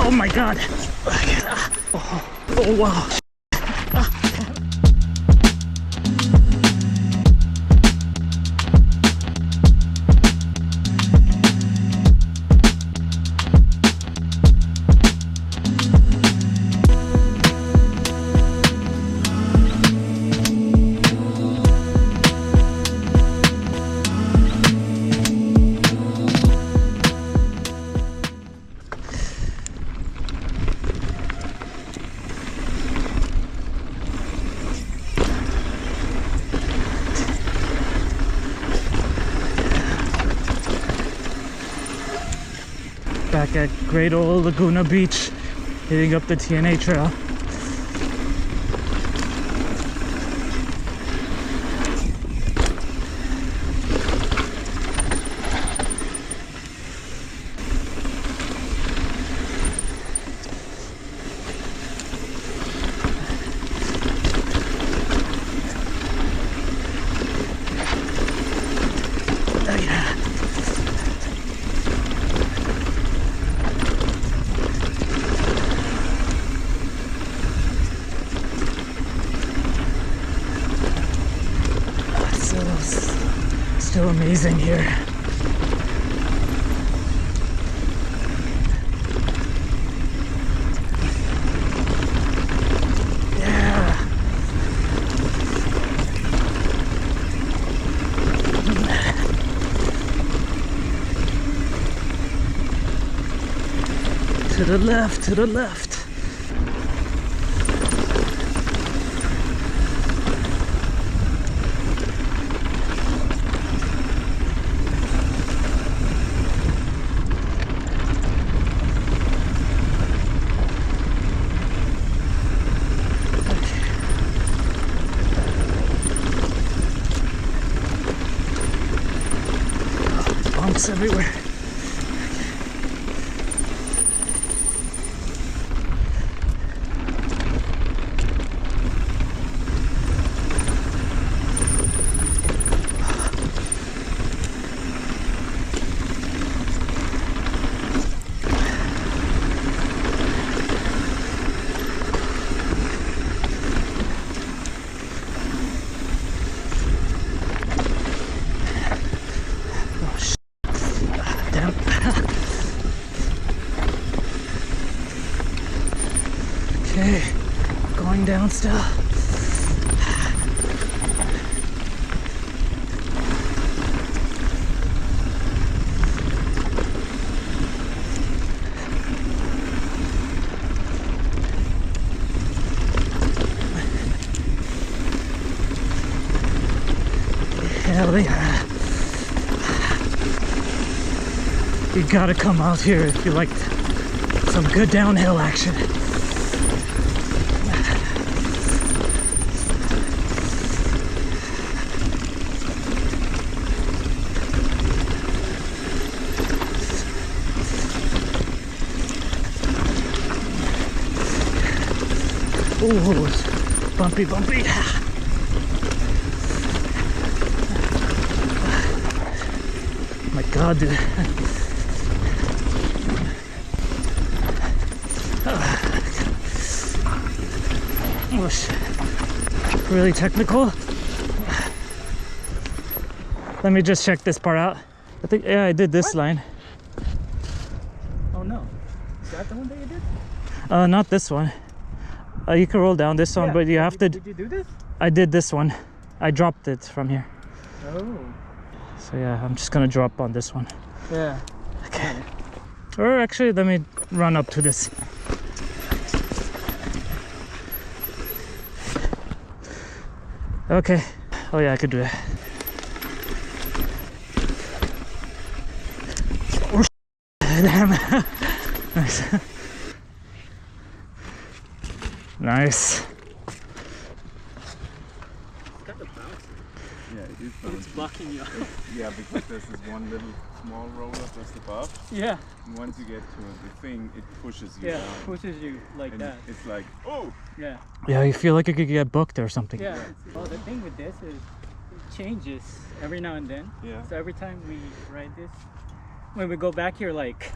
Oh my god. Oh wow. Back at great old Laguna Beach, hitting up the TNA trail. Still amazing here. Yeah. To the left, to the left. Bumps everywhere. Okay, going down still. Hell yeah. You gotta come out here if you like some good downhill action. Ooh, it's bumpy, bumpy. My God, dude. Oh shit. Really technical. Let me just check this part out. I think, yeah, I did this line. Oh no. Is that the one that you did? Not this one. You can roll down this one, but you have to... Did you do this? I did this one. I dropped it from here. Oh. So yeah, I'm just gonna drop on this one. Yeah. Okay. Or actually, let me run up to this. Okay. Oh yeah, I could do it. Oh, damn. Nice. Nice. Yeah, it is bouncing. It's blocking you. Yeah, because there's this one little small roller just above. Yeah. And once you get to the thing, it pushes you Yeah, down. pushes you like And that. it's like, oh! Yeah. Yeah, you feel like you could get booked or something. Yeah. Well, the thing with this is changes every now and then. Yeah. So every time we ride this, when we go back here, like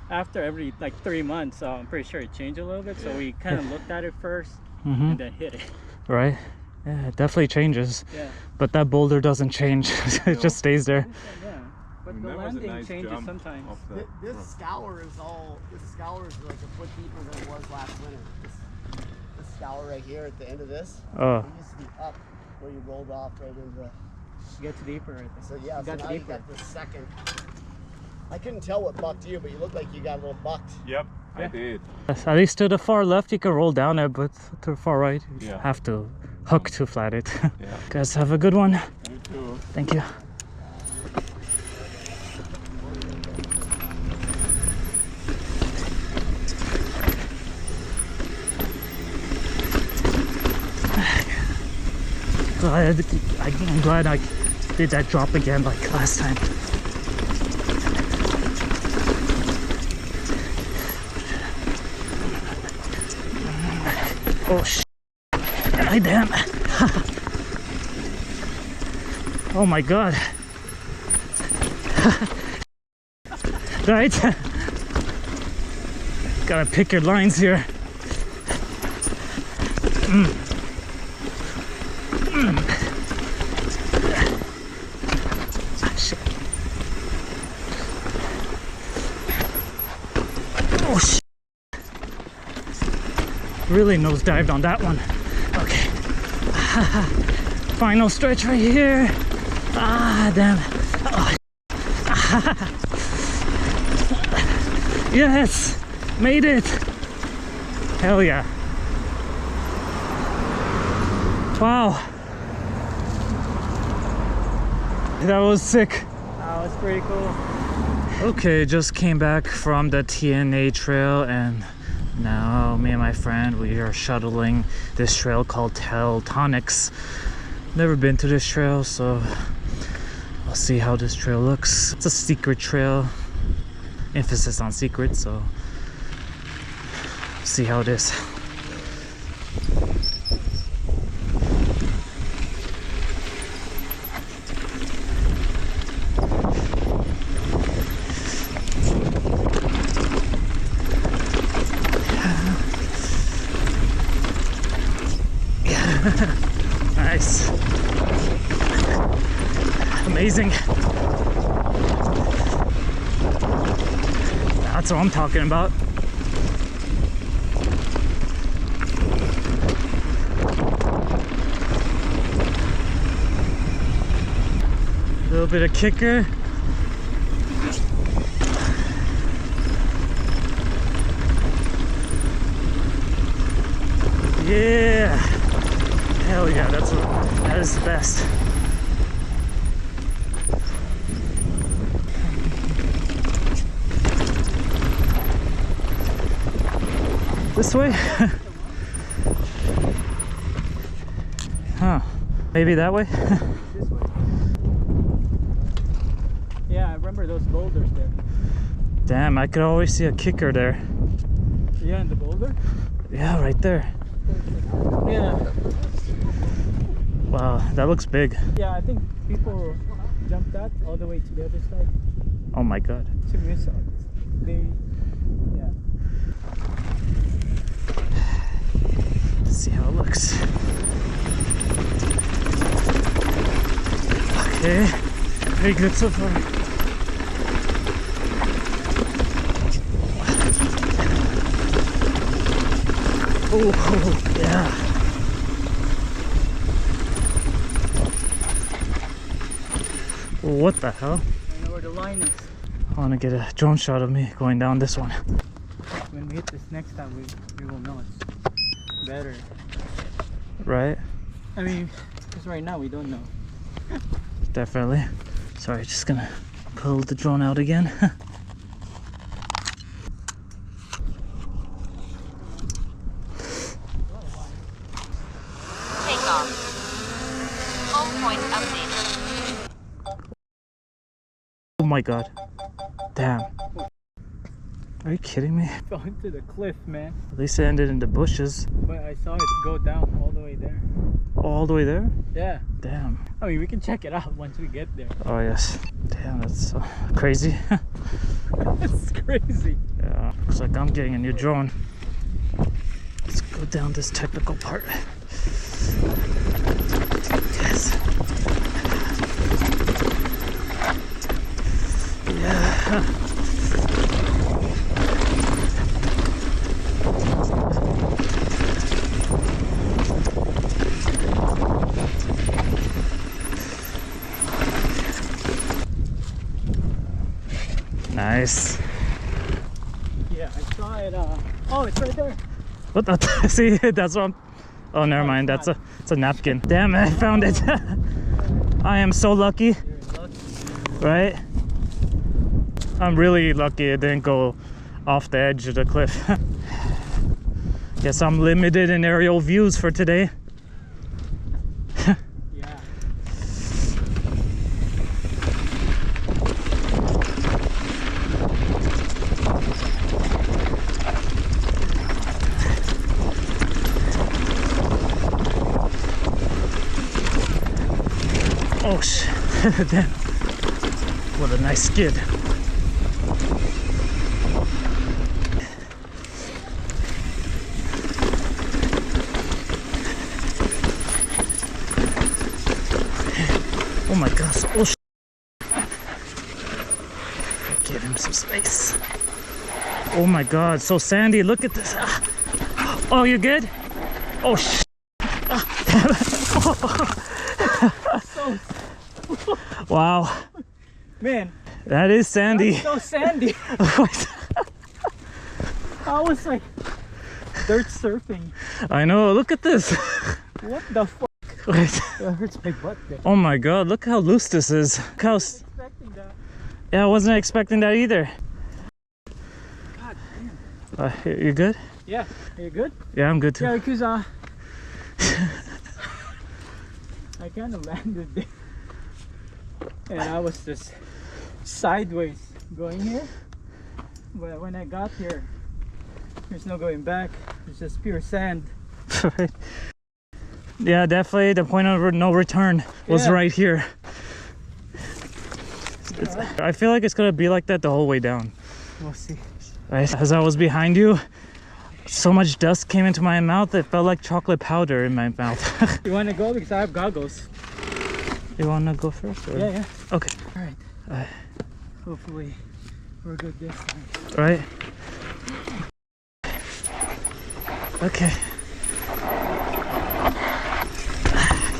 after every like 3 months, I'm pretty sure it changed a little bit. So we kind of looked at it first and then hit it. Right? Yeah, it definitely changes. Yeah. But that boulder doesn't change. It just stays there. Yeah. But I mean, the that was a landing nice changes jump sometimes. off the This rock. scour is like a foot deeper than it was last winter. This scour right here at the end of this, Oh. it used to be up where you rolled off right into the. It gets deeper right there. So yeah, It so got now you deeper. got the second. I couldn't tell what bucked you, but you look like you got a little bucked. Yep, I did. At least to the far left you can roll down it, but to the far right you Yeah. have to hook to flat it. Yeah. Guys, have a good one. You too. Thank you. I'm glad I did that drop again like last time. Oh sh! Ay, damn! Oh my god! Right? Gotta pick your lines here. Shit. Oh shit. Really nosedived on that one. Okay. Final stretch right here. Ah, damn. Oh. Yes! Made it! Hell yeah. Wow. That was sick. That was pretty cool. Okay, just came back from the TNA trail and now me and my friend, we are shuttling this trail called TELONICS. Never been to this trail, so I'll see how this trail looks. It's a secret trail, emphasis on secret, so see how it is. Nice. Amazing. That's what I'm talking about. A little bit of kicker. Yeah. Hell yeah, that is the best. This way? Huh. Maybe that way? This way. Yeah, I remember those boulders there. Damn, I could always see a kicker there. Yeah, and the boulder? Yeah, right there. Yeah. Wow, that looks big. Yeah, I think people jumped that all the way to the other side. Oh my god. To miss out. They, yeah. Let's see how it looks. Okay, very good so far. Oh, yeah. What the hell? I know where the line is. I want to get a drone shot of me going down this one. When we hit this next time, we will know it's better. Right? I mean, because right now we don't know. Definitely. Sorry, just gonna pull the drone out again. Takeoff. Home point updated. Oh my god. Damn. Are you kidding me? Fell into the cliff, man. At least it ended in the bushes. But I saw it go down all the way there. all the way there? Yeah. Damn. I mean, we can check it out once we get there. Oh yes. Damn, that's so crazy. It's crazy. Yeah, looks like I'm getting a new drone. Let's go down this technical part. Yes. Yeah. Nice. Yeah, I saw it. Oh, it's right there. What the? See, that's what I'm. Oh, never mind. It's a napkin. Damn it! I found it. I am so lucky. You're lucky. Right? I'm really lucky it didn't go off the edge of the cliff. Guess I'm limited in aerial views for today. Yeah. Oh shit. Damn. What a nice skid. Oh my gosh. Oh shit. Give him some space. Oh my god, so sandy. Look at this. Oh, you good? Oh shit. Wow. Man, That is sandy. that's so sandy. I was like dirt surfing. I know, look at this. What the fuck? Wait. That hurts my butt there. Oh my god, look how loose this is. Look how Expecting that. yeah, I wasn't expecting that either. God damn. You good? Yeah. Are you good? Yeah, I'm good too. Yeah, because I kind of landed there. And I was just sideways going here. But when I got here, there's no going back. It's just pure sand. Right. Yeah, definitely the point of no return was Yeah. right here. I feel like it's gonna be like that the whole way down. We'll see. Right? As I was behind you, so much dust came into my mouth, it felt like chocolate powder in my mouth. You want to go? Because I have goggles. You wanna go first? Or? Yeah, yeah. Okay. Alright. Hopefully we're good this time. Right? Okay.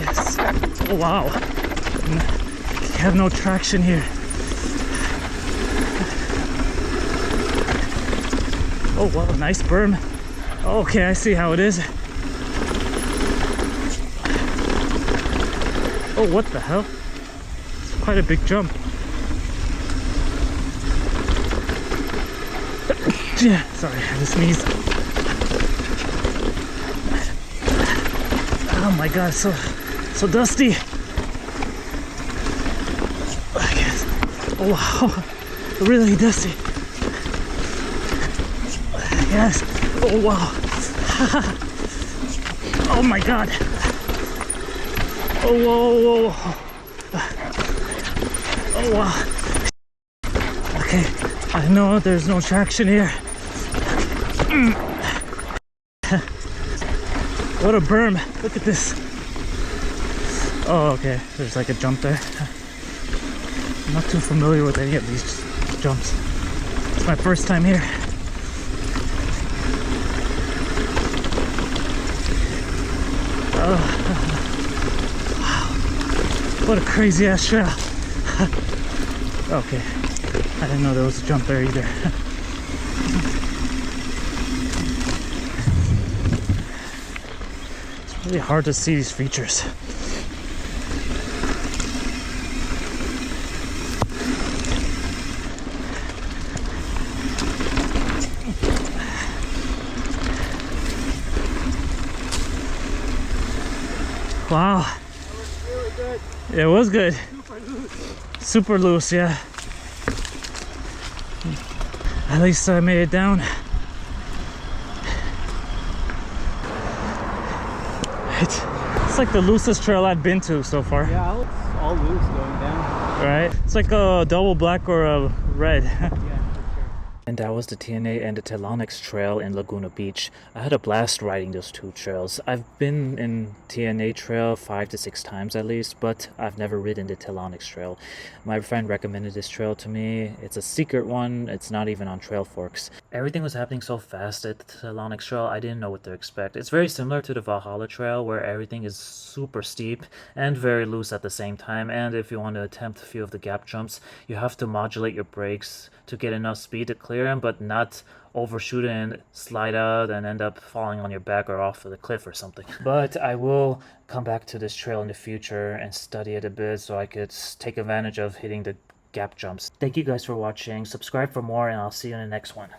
Yes. Oh, wow. I have no traction here. Oh wow, nice berm. Okay, I see how it is. Oh, what the hell? It's quite a big jump. Yeah, sorry, I had to sneeze. Oh my god, so dusty. Oh wow, really dusty. Yes. Oh wow. Oh my god. Oh whoa, whoa. Oh wow. Okay, I know there's no traction here. What a berm. Look at this. Oh, okay. There's like a jump there. I'm not too familiar with any of these jumps. It's my first time here. Wow. What a crazy ass trail. Okay. I didn't know there was a jump there either. It's really hard to see these features. Wow. That was really good. It was good. Super loose. Super loose, yeah. At least I made it down. Right. It's like the loosest trail I've been to so far. Yeah, it's all loose going down. Right? It's like a double black or a red. Yeah, for sure. And that was the TNA and the TELONICS trail in Laguna Beach. I had a blast riding those two trails. I've been in TNA trail 5 to 6 times at least, but I've never ridden the TELONICS trail. My friend recommended this trail to me. It's a secret one. It's not even on Trail Forks. Everything was happening so fast at the TELONICS trail, I didn't know what to expect. It's very similar to the Valhalla trail where everything is super steep and very loose at the same time. And if you want to attempt a few of the gap jumps, you have to modulate your brakes to get enough speed to clear them, but not overshoot it and slide out and end up falling on your back or off of the cliff or something. But I will come back to this trail in the future and study it a bit so I could take advantage of hitting the gap jumps. Thank you guys for watching. Subscribe for more and I'll see you in the next one.